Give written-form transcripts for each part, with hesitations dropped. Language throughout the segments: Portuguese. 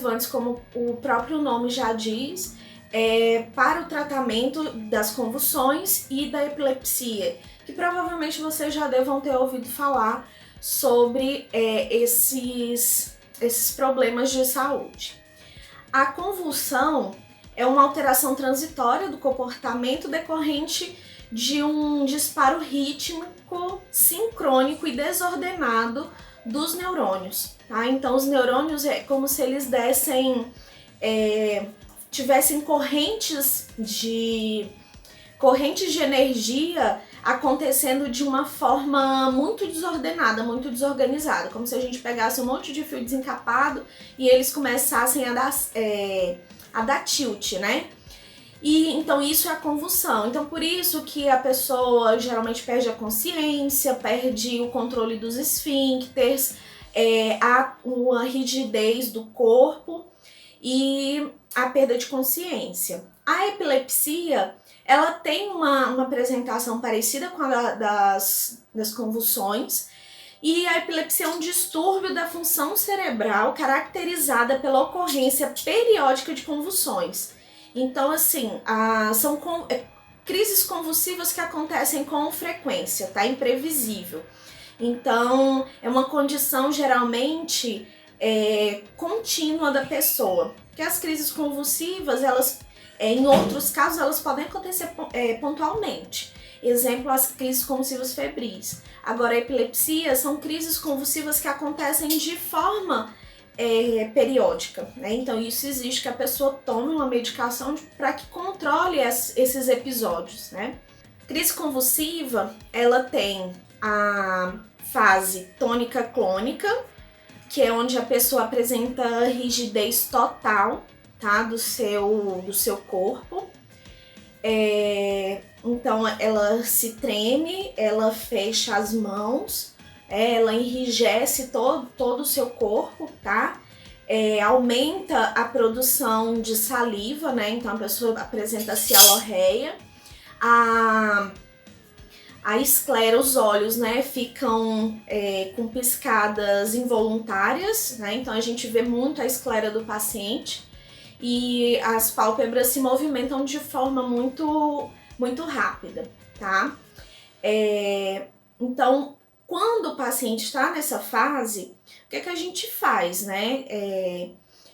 coadjuvantes, como o próprio nome já diz, para o tratamento das convulsões e da epilepsia, que provavelmente vocês já devam ter ouvido falar sobre esses problemas de saúde. A convulsão é uma alteração transitória do comportamento decorrente de um disparo rítmico, sincrônico e desordenado dos neurônios, tá? Então os neurônios é como se eles tivessem correntes de energia acontecendo de uma forma muito desordenada, muito desorganizada, como se a gente pegasse um monte de fio desencapado e eles começassem a dar tilt, né? E então isso é a convulsão. Então por isso que a pessoa geralmente perde a consciência, perde o controle dos esfíncteres, há uma rigidez do corpo e a perda de consciência. A epilepsia, ela tem uma apresentação parecida com a das convulsões, e a epilepsia é um distúrbio da função cerebral caracterizada pela ocorrência periódica de convulsões. Então, assim, são crises convulsivas que acontecem com frequência, tá? Imprevisível. Então, é uma condição geralmente contínua da pessoa. Porque as crises convulsivas, elas, em outros casos, elas podem acontecer pontualmente. Exemplo, as crises convulsivas febris. Agora, a epilepsia são crises convulsivas que acontecem de forma periódica, né? Então, isso exige que a pessoa tome uma medicação para que controle esses episódios, né? Crise convulsiva, ela tem a fase tônica-clônica, que é onde a pessoa apresenta rigidez total, tá, do seu corpo. Então ela se treme, ela fecha as mãos, ela enrijece todo o seu corpo, tá? Aumenta a produção de saliva, né? Então a pessoa apresenta cialorreia. A esclera, os olhos, né, ficam com piscadas involuntárias, né? Então a gente vê muito a esclera do paciente e as pálpebras se movimentam de forma muito, muito rápida, tá? Então, quando o paciente está nessa fase, o que a gente faz, né?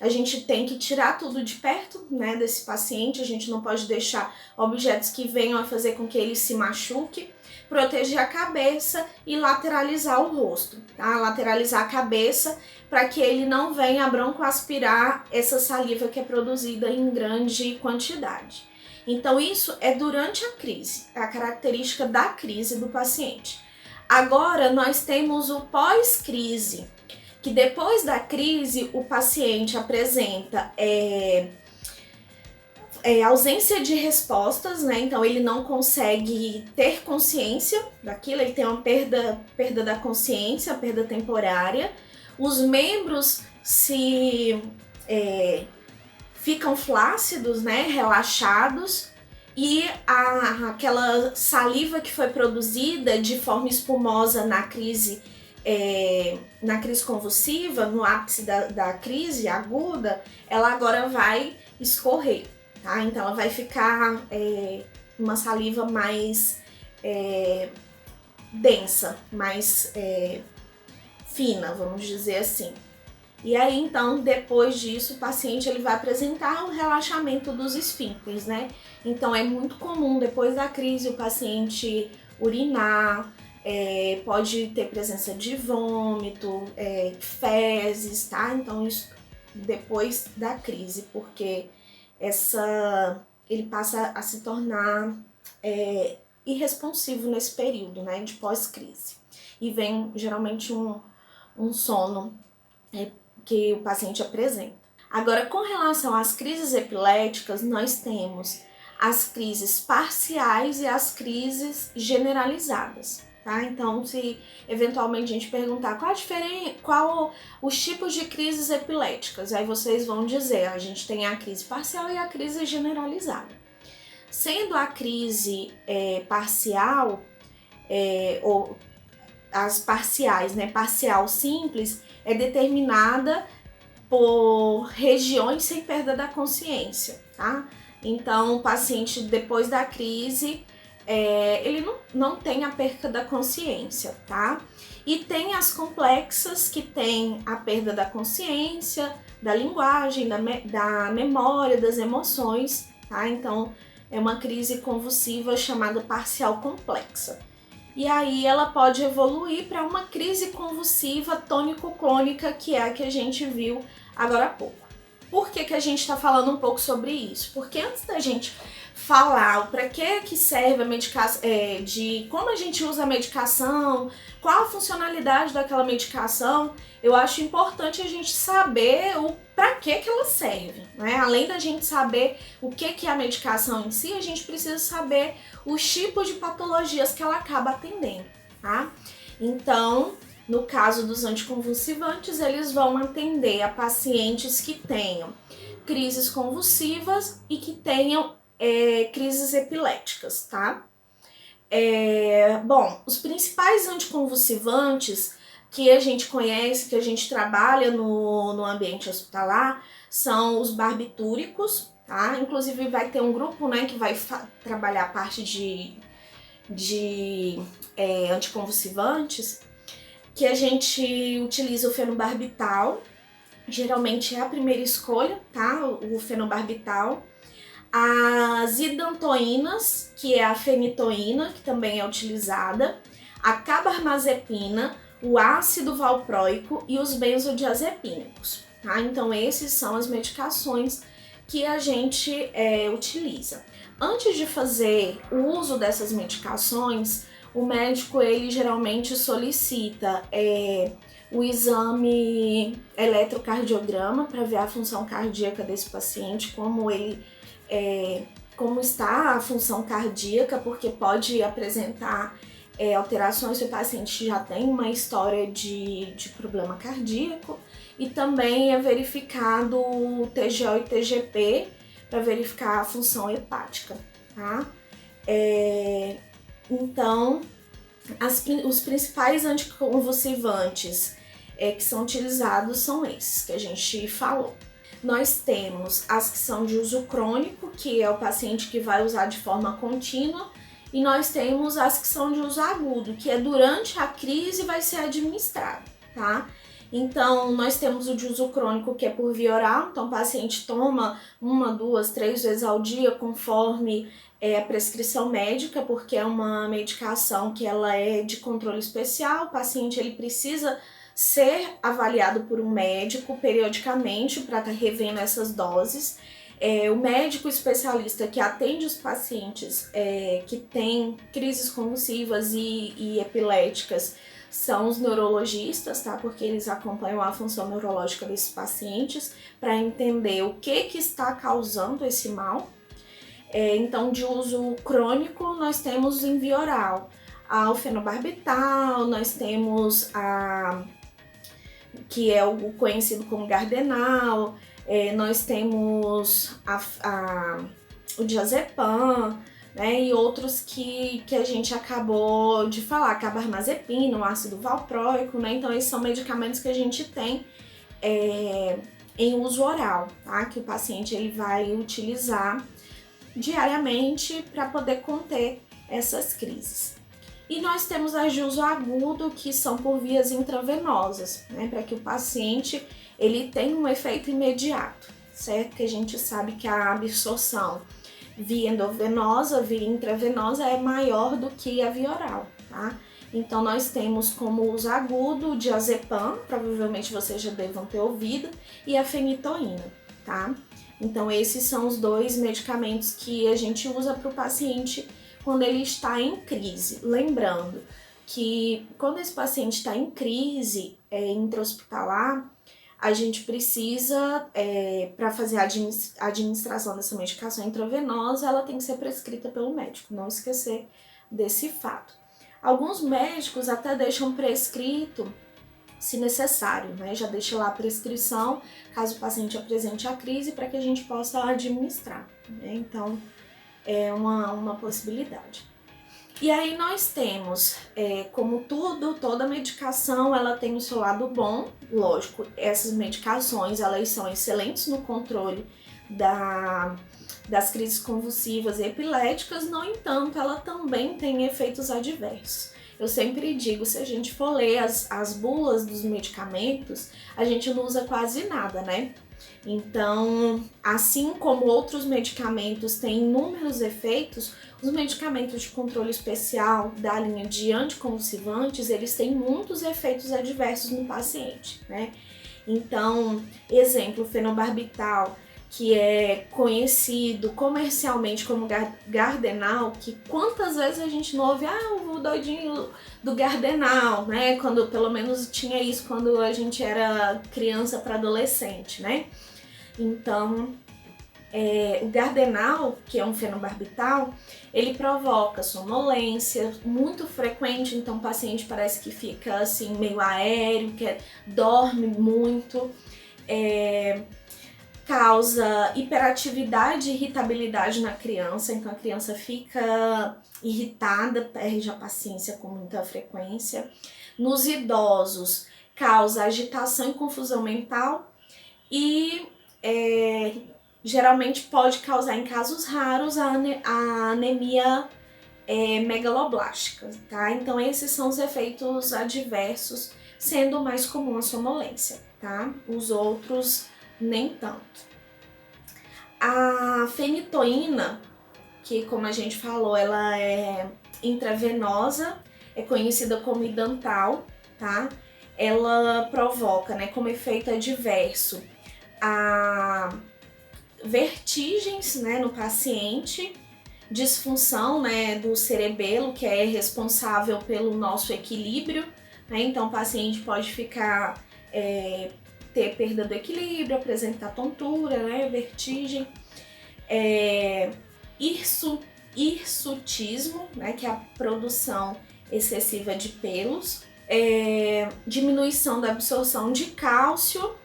A gente tem que tirar tudo de perto, né, desse paciente, a gente não pode deixar objetos que venham a fazer com que ele se machuque, proteger a cabeça e lateralizar o rosto, tá? Lateralizar a cabeça para que ele não venha a broncoaspirar essa saliva que é produzida em grande quantidade. Então isso é durante a crise, é a característica da crise do paciente. Agora nós temos o pós-crise, que depois da crise o paciente apresenta ausência de respostas, né? Então ele não consegue ter consciência daquilo, ele tem uma perda da consciência, perda temporária. Os membros ficam flácidos, né? Relaxados, e aquela saliva que foi produzida de forma espumosa na crise convulsiva, no ápice da crise aguda, ela agora vai escorrer. Tá? Então ela vai ficar uma saliva mais densa, mais fina, vamos dizer assim. E aí então, depois disso, o paciente ele vai apresentar o relaxamento dos esfíncteres, né? Então é muito comum, depois da crise, o paciente urinar, pode ter presença de vômito, fezes, tá? Então isso depois da crise, porque ele passa a se tornar irresponsivo nesse período, né, de pós-crise. E vem geralmente um sono que o paciente apresenta. Agora, com relação às crises epiléticas, nós temos as crises parciais e as crises generalizadas. Tá? Então, se eventualmente a gente perguntar qual os tipos de crises epiléticas, aí vocês vão dizer, a gente tem a crise parcial e a crise generalizada. Sendo a crise parcial, ou as parciais, né, parcial simples, é determinada por regiões sem perda da consciência, tá? Então, o paciente, depois da crise, ele não tem a perda da consciência, tá? E tem as complexas, que tem a perda da consciência, da linguagem, da memória, das emoções, tá? Então, é uma crise convulsiva chamada parcial complexa. E aí ela pode evoluir para uma crise convulsiva tônico-clônica, que é a que a gente viu agora há pouco. Por que a gente está falando um pouco sobre isso? Porque antes da gente falar para que serve a medicação, de como a gente usa a medicação, qual a funcionalidade daquela medicação, eu acho importante a gente saber para que ela serve, né? Além da gente saber o que é a medicação em si, a gente precisa saber os tipos de patologias que ela acaba atendendo, tá? Então, no caso dos anticonvulsivantes, eles vão atender a pacientes que tenham crises convulsivas e que tenham crises epiléticas, tá? Bom, os principais anticonvulsivantes que a gente conhece, que a gente trabalha no ambiente hospitalar, são os barbitúricos, tá? Inclusive vai ter um grupo, né, que vai trabalhar a parte de anticonvulsivantes, que a gente utiliza o fenobarbital, geralmente é a primeira escolha, tá? O fenobarbital. As idantoínas, que é a fenitoína, que também é utilizada, a carbamazepina, o ácido valproico e os benzodiazepínicos, tá? Então esses são as medicações que a gente utiliza. Antes de fazer o uso dessas medicações, o médico ele geralmente solicita o exame eletrocardiograma para ver a função cardíaca desse paciente, como está a função cardíaca, porque pode apresentar alterações se o paciente já tem uma história de problema cardíaco, e também é verificado o TGO e TGP para verificar a função hepática, tá? Então, os principais anticonvulsivantes que são utilizados são esses que a gente falou. Nós temos as que são de uso crônico, que é o paciente que vai usar de forma contínua, e nós temos as que são de uso agudo, que é durante a crise vai ser administrado, tá? Então, nós temos o de uso crônico, que é por via oral, então o paciente toma 1, 2, 3 vezes ao dia, conforme a prescrição médica, porque é uma medicação que ela é de controle especial, o paciente ele precisa ser avaliado por um médico periodicamente para estar revendo essas doses. O médico especialista que atende os pacientes que têm crises convulsivas e epiléticas são os neurologistas, tá? Porque eles acompanham a função neurológica desses pacientes para entender o que está causando esse mal. Então, de uso crônico, nós temos em via oral o fenobarbital, nós temos que é o conhecido como Gardenal, nós temos o diazepam, né, e outros que a gente acabou de falar, carbamazepina, o ácido valproico, né, então esses são medicamentos que a gente tem em uso oral, tá, que o paciente ele vai utilizar diariamente para poder conter essas crises. E nós temos as de uso agudo, que são por vias intravenosas, né, para que o paciente ele tenha um efeito imediato, certo? Que a gente sabe que a absorção via endovenosa, via intravenosa é maior do que a via oral, tá? Então nós temos como uso agudo o diazepam, provavelmente vocês já devam ter ouvido, e a fenitoína, tá? Então esses são os dois medicamentos que a gente usa para o paciente quando ele está em crise. Lembrando que quando esse paciente está em crise intra-hospitalar, a gente precisa, para fazer a administração dessa medicação intravenosa, ela tem que ser prescrita pelo médico, não esquecer desse fato. Alguns médicos até deixam prescrito, se necessário, né? Já deixa lá a prescrição, caso o paciente apresente a crise, para que a gente possa administrar, né? Então, é uma possibilidade. E aí nós temos, como tudo, toda medicação, ela tem o seu lado bom, lógico, essas medicações, elas são excelentes no controle das crises convulsivas e epiléticas, no entanto, ela também tem efeitos adversos. Eu sempre digo, se a gente for ler as bulas dos medicamentos, a gente não usa quase nada, né? Então, assim como outros medicamentos têm inúmeros efeitos, os medicamentos de controle especial da linha de anticonvulsivantes, eles têm muitos efeitos adversos no paciente, né? Então, exemplo, fenobarbital, que é conhecido comercialmente como Gardenal, que quantas vezes a gente não ouve, o doidinho do Gardenal, né? Quando pelo menos tinha isso quando a gente era criança para adolescente, né? Então, o Gardenal, que é um fenobarbital, ele provoca sonolência muito frequente, então o paciente parece que fica assim meio aéreo, que dorme muito, causa hiperatividade e irritabilidade na criança, então a criança fica irritada, perde a paciência com muita frequência. Nos idosos, causa agitação e confusão mental e geralmente pode causar, em casos raros, a anemia megaloblástica, tá? Então esses são os efeitos adversos, sendo o mais comum a sonolência, tá? Os outros nem tanto. A fenitoína, que como a gente falou, ela é intravenosa, é conhecida como idantal, tá? Ela provoca, né, como efeito adverso, a vertigens, né, no paciente, disfunção, né, do cerebelo, que é responsável pelo nosso equilíbrio, né? Então o paciente pode ficar ter perda do equilíbrio, apresentar tontura, né, vertigem, hirsutismo, né, que é a produção excessiva de pelos, diminuição da absorção de cálcio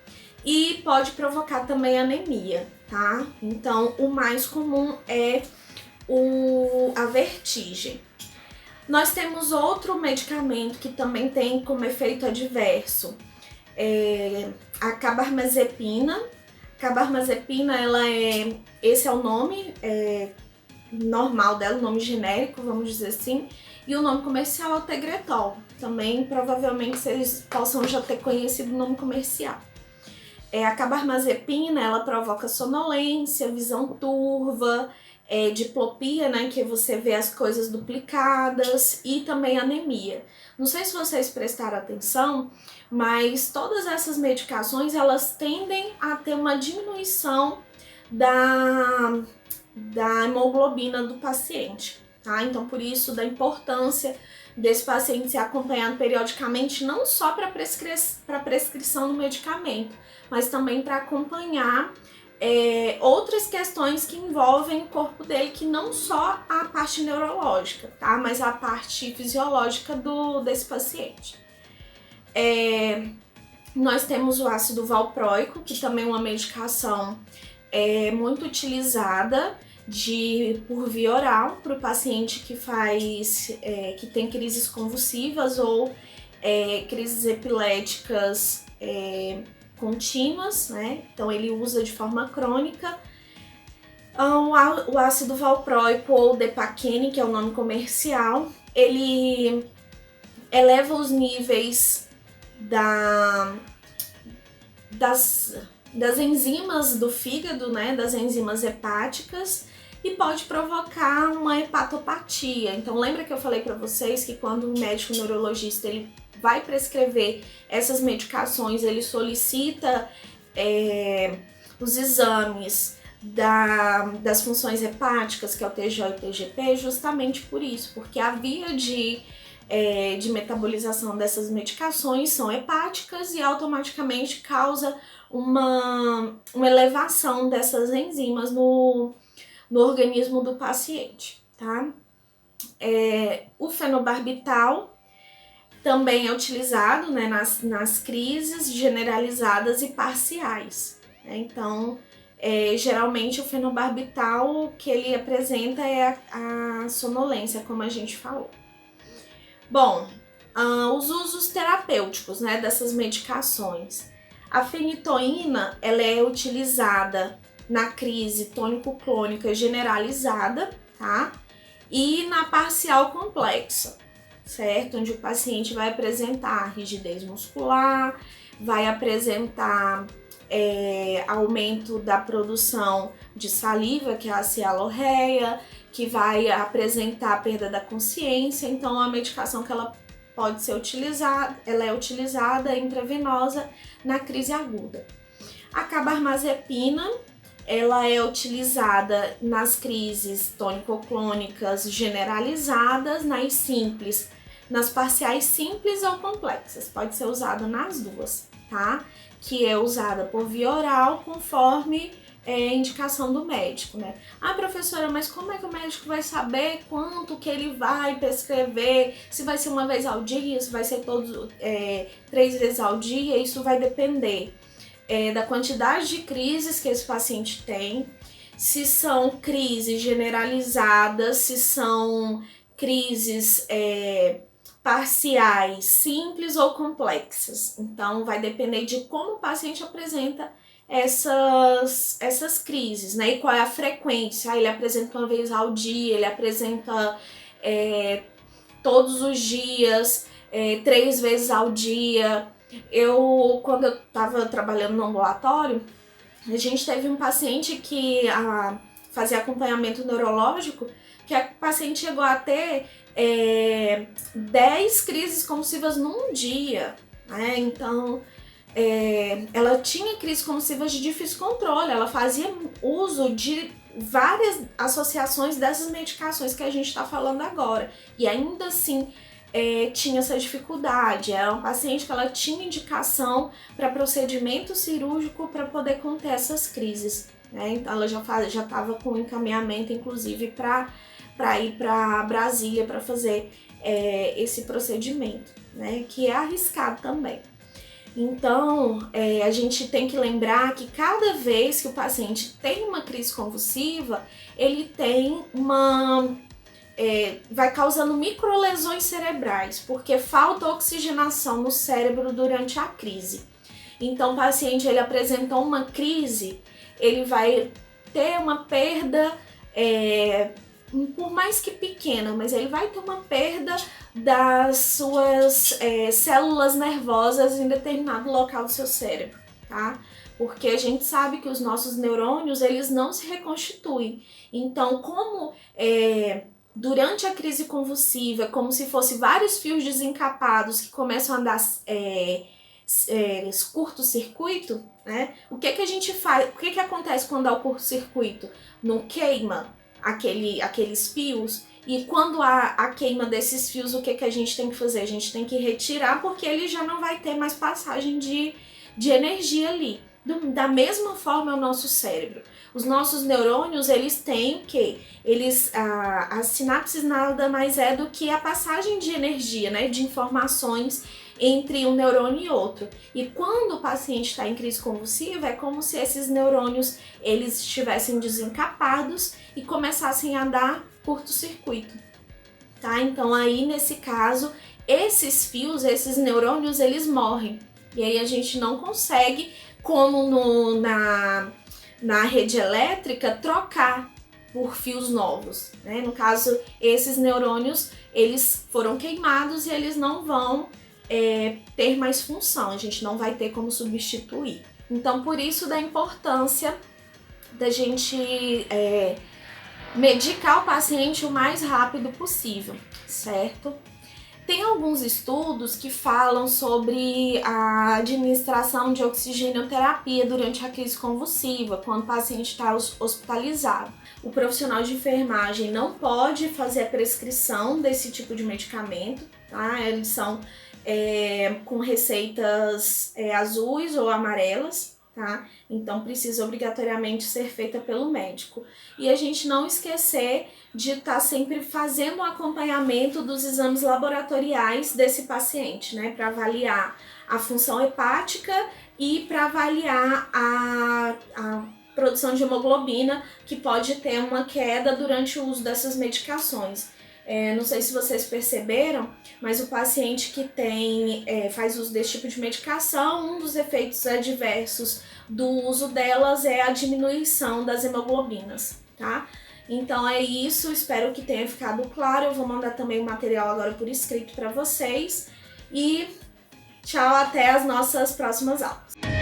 e pode provocar também anemia, tá? Então, o mais comum é a vertigem. Nós temos outro medicamento que também tem como efeito adverso a carbamazepina. Carbamazepina, esse é o nome normal dela, o nome genérico, vamos dizer assim, e o nome comercial é o Tegretol. Também, provavelmente, vocês possam já ter conhecido o nome comercial. A carbamazepina, ela provoca sonolência, visão turva, diplopia, né, que você vê as coisas duplicadas, e também anemia. Não sei se vocês prestaram atenção, mas todas essas medicações, elas tendem a ter uma diminuição da hemoglobina do paciente, tá? Então, por isso, da importância desse paciente ser acompanhado periodicamente, não só para prescrição do medicamento, mas também para acompanhar outras questões que envolvem o corpo dele, que não só a parte neurológica, tá? Mas a parte fisiológica desse paciente. Nós temos o ácido valproico, que também é uma medicação muito utilizada por via oral para o paciente que tem crises convulsivas ou crises epiléticas contínuas, né? Então ele usa de forma crônica. O ácido valproico ou Depaquene, que é o nome comercial, ele eleva os níveis das enzimas do fígado, né? Das enzimas hepáticas, e pode provocar uma hepatopatia. Então lembra que eu falei para vocês que quando o médico neurologista ele vai prescrever essas medicações, ele solicita os exames das funções hepáticas, que é o TGO e o TGP, justamente por isso, porque a via de metabolização dessas medicações são hepáticas e automaticamente causa uma elevação dessas enzimas no organismo do paciente, tá? O fenobarbital também é utilizado, né, nas crises generalizadas e parciais, né? Então, geralmente o fenobarbital que ele apresenta é a sonolência, como a gente falou. Bom, os usos terapêuticos, né, dessas medicações. A fenitoína, ela é utilizada na crise tônico-clônica generalizada, tá? E na parcial complexa, certo? Onde o paciente vai apresentar rigidez muscular, vai apresentar aumento da produção de saliva, que é a cialorreia, que vai apresentar perda da consciência. Então, a medicação que ela pode ser utilizada, ela é utilizada intravenosa na crise aguda. A carbamazepina, ela é utilizada nas crises tônico-clônicas generalizadas, nas simples, nas parciais simples ou complexas. Pode ser usada nas duas, tá? Que é usada por via oral conforme indicação do médico, né? Ah, professora, mas como é que o médico vai saber quanto que ele vai prescrever? Se vai ser uma vez ao dia, se vai ser 3 vezes ao dia? Isso vai depender da quantidade de crises que esse paciente tem, se são crises generalizadas, se são crises parciais, simples ou complexas. Então, vai depender de como o paciente apresenta essas crises, né? E qual é a frequência. Ele apresenta uma vez ao dia, ele apresenta todos os dias, 3 vezes ao dia. Quando eu estava trabalhando no ambulatório, a gente teve um paciente que fazia acompanhamento neurológico, que a paciente chegou a ter 10 crises convulsivas num dia, né? Então, ela tinha crises convulsivas de difícil controle, ela fazia uso de várias associações dessas medicações que a gente está falando agora, e ainda assim tinha essa dificuldade. Era uma paciente que ela tinha indicação para procedimento cirúrgico para poder conter essas crises, né? Então ela já estava com encaminhamento, inclusive, para ir para Brasília para fazer esse procedimento, né? Que é arriscado também. Então, a gente tem que lembrar que cada vez que o paciente tem uma crise convulsiva, ele tem vai causando microlesões cerebrais, porque falta oxigenação no cérebro durante a crise. Então, o paciente, ele apresentou uma crise, ele vai ter uma perda, por mais que pequena, mas ele vai ter uma perda das suas células nervosas em determinado local do seu cérebro, tá? Porque a gente sabe que os nossos neurônios, eles não se reconstituem. Então, como durante a crise convulsiva, como se fosse vários fios desencapados que começam a dar curto-circuito, né? O que a gente faz? O que acontece quando há o curto-circuito? Não queima aqueles fios? E quando há a queima desses fios, o que a gente tem que fazer? A gente tem que retirar, porque ele já não vai ter mais passagem de energia ali. Da mesma forma é o nosso cérebro. Os nossos neurônios, eles têm o quê? As sinapses nada mais é do que a passagem de energia, né? De informações entre um neurônio e outro. E quando o paciente está em crise convulsiva, é como se esses neurônios eles estivessem desencapados e começassem a dar curto-circuito, tá? Então aí, nesse caso, esses fios, esses neurônios, eles morrem. E aí a gente não consegue, como na rede elétrica, trocar por fios novos, né? No caso, esses neurônios, eles foram queimados e eles não vão ter mais função, a gente não vai ter como substituir. Então, por isso da importância da gente medicar o paciente o mais rápido possível, certo? Tem alguns estudos que falam sobre a administração de oxigenoterapia durante a crise convulsiva, quando o paciente está hospitalizado. O profissional de enfermagem não pode fazer a prescrição desse tipo de medicamento, tá? Eles são com receitas azuis ou amarelas, tá? Então precisa obrigatoriamente ser feita pelo médico. E a gente não esquecer de estar sempre fazendo um acompanhamento dos exames laboratoriais desse paciente, né? Para avaliar a função hepática e para avaliar produção de hemoglobina, que pode ter uma queda durante o uso dessas medicações. Não sei se vocês perceberam, mas o paciente que faz uso desse tipo de medicação, um dos efeitos adversos do uso delas é a diminuição das hemoglobinas, tá? Então é isso, espero que tenha ficado claro. Eu vou mandar também o material agora por escrito para vocês. E tchau, até as nossas próximas aulas.